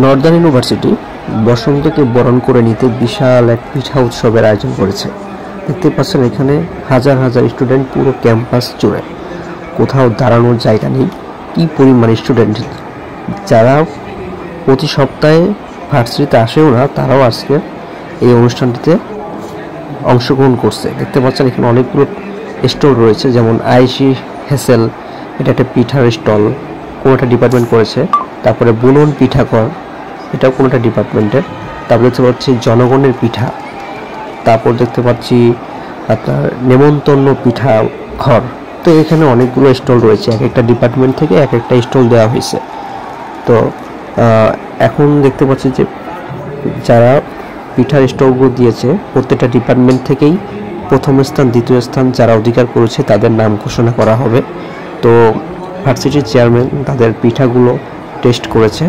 Northern university বসন্তকে বরণ করে নিতে বিশাল এক পিঠা উৎসবের আয়োজন করেছে। দেখতে পাচ্ছেন এখানে হাজার হাজার স্টুডেন্ট পুরো ক্যাম্পাস জুড়ে, কোথাও দাঁড়ানোর জায়গা নেই। কি পরিমাণ স্টুডেন্ট, যারা প্রতি সপ্তাহে ভার্সিটিতে আসেও না, তারাও আজকে এই অনুষ্ঠানটিতে অংশগ্রহণ করছে। দেখতে পাচ্ছেন এখানে অনেকগুলো স্টল রয়েছে, যেমন আইসি হেসেল, এটা একটা পিঠার স্টল, কোনোটা ডিপার্টমেন্ট করেছে। তারপরে বুনন পিঠাঘর, এটাও কোনোটা ডিপার্টমেন্টের। তারপরে দেখতে পাচ্ছি জনগণের পিঠা। তারপর দেখতে পাচ্ছি আপনার নেমন্তন্ন পিঠা ঘর। তো এখানে অনেকগুলো স্টল রয়েছে, এক একটা ডিপার্টমেন্ট থেকে এক একটা স্টল দেওয়া হয়েছে। তো এখন দেখতে পাচ্ছি যে যারা পিঠার স্টলগুলো দিয়েছে, প্রত্যেকটা ডিপার্টমেন্ট থেকেই প্রথম স্থান দ্বিতীয় স্থান যারা অধিকার করেছে তাদের নাম ঘোষণা করা হবে। তো ভার্সিটির চেয়ারম্যান তাদের পিঠাগুলো টেস্ট করেছে,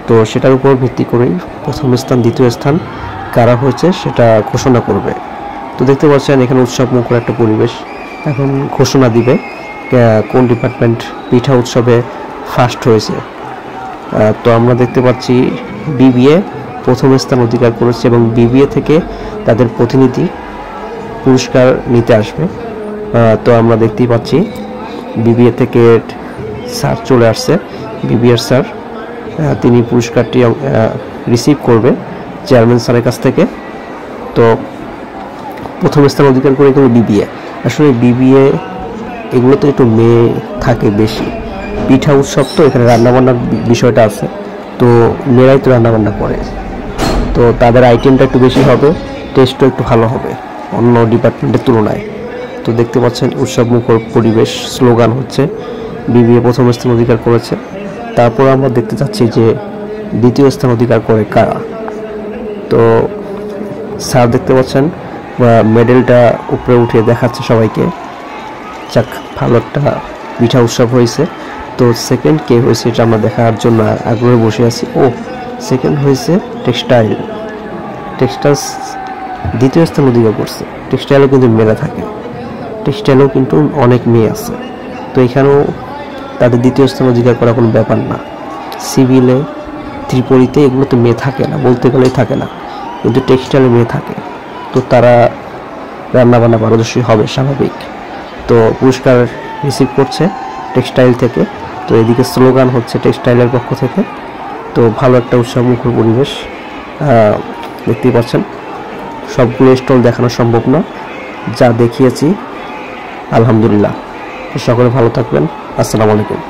তো সেটার উপর ভিত্তি করেই প্রথম স্থান দ্বিতীয় স্থান কারা হয়েছে সেটা ঘোষণা করবে। তো দেখতে পাচ্ছেন এখানে উৎসবমুখর একটা পরিবেশ। এখন ঘোষণা দিবে কোন ডিপার্টমেন্ট পিঠা উৎসবে ফার্স্ট হয়েছে। তো আমরা দেখতে পাচ্ছি বিবিএ প্রথম স্থান অধিকার করেছে এবং বিবিএ থেকে তাদের প্রতিনিধি পুরস্কার নিতে আসবে। তো আমরা দেখতেই পাচ্ছি বিবিএ থেকে স্যার চলে আসছে, বিবিএর স্যার, তিনি পুরস্কারটি রিসিভ করবে চেয়ারম্যান স্যারের কাছ থেকে। তো প্রথম স্থান অধিকার করে কিন্তু বিবিএ। আসলে বিবিএ এগুলোতে একটু মেয়ে থাকে বেশি, পিঠা উৎসব তো এখানে রান্নাবান্নার বিষয়টা আছে, তো মেয়েরাই তো রান্নাবান্না করে, তো তাদের আইটেমটা একটু বেশি হবে, টেস্টও একটু ভালো হবে অন্য ডিপার্টমেন্টের তুলনায়। তো দেখতে পাচ্ছেন উৎসবমুখর পরিবেশ, স্লোগান হচ্ছে বিবিএ প্রথম স্থান অধিকার করেছে। তারপর আমরা দেখতে চাচ্ছি যে দ্বিতীয় স্থান অধিকার করে কারা। তো স্যার দেখতে পাচ্ছেন মেডেলটা উপরে উঠিয়ে দেখাচ্ছে সবাইকে। যাক, ভালো একটা পিঠা উৎসব হয়েছে। তো সেকেন্ড কে হয়েছে এটা আমরা দেখার জন্য আগ্রহে বসে আছি। ও, সেকেন্ড হয়েছে টেক্সটাইল দ্বিতীয় স্থান অধিকার করছে। টেক্সটাইলও কিন্তু মেলা থাকে, টেক্সটাইলও কিন্তু অনেক মেয়ে আছে। তো এখানেও তাদের দ্বিতীয় স্থান অধিকার করা কোনো ব্যাপার না। সিভিলে, ত্রিপলিতে এগুলোতে মেয়ে থাকে না, বলতে গেলেই থাকে না, কিন্তু টেক্সটাইলে মেয়ে থাকে। তো তারা রান্নাবান্না পারদর্শী হবে স্বাভাবিক। তো পুরস্কার রিসিভ করছে টেক্সটাইল থেকে। তো এদিকে স্লোগান হচ্ছে টেক্সটাইলের পক্ষ থেকে। তো ভালো একটা উৎসবমুখর পরিবেশ দেখতেই পাচ্ছেন। সবগুলো স্টল দেখানো সম্ভব না, যা দেখিয়েছি আলহামদুলিল্লাহ। সকলে ভালো থাকবেন। আসসালামু আলাইকুম।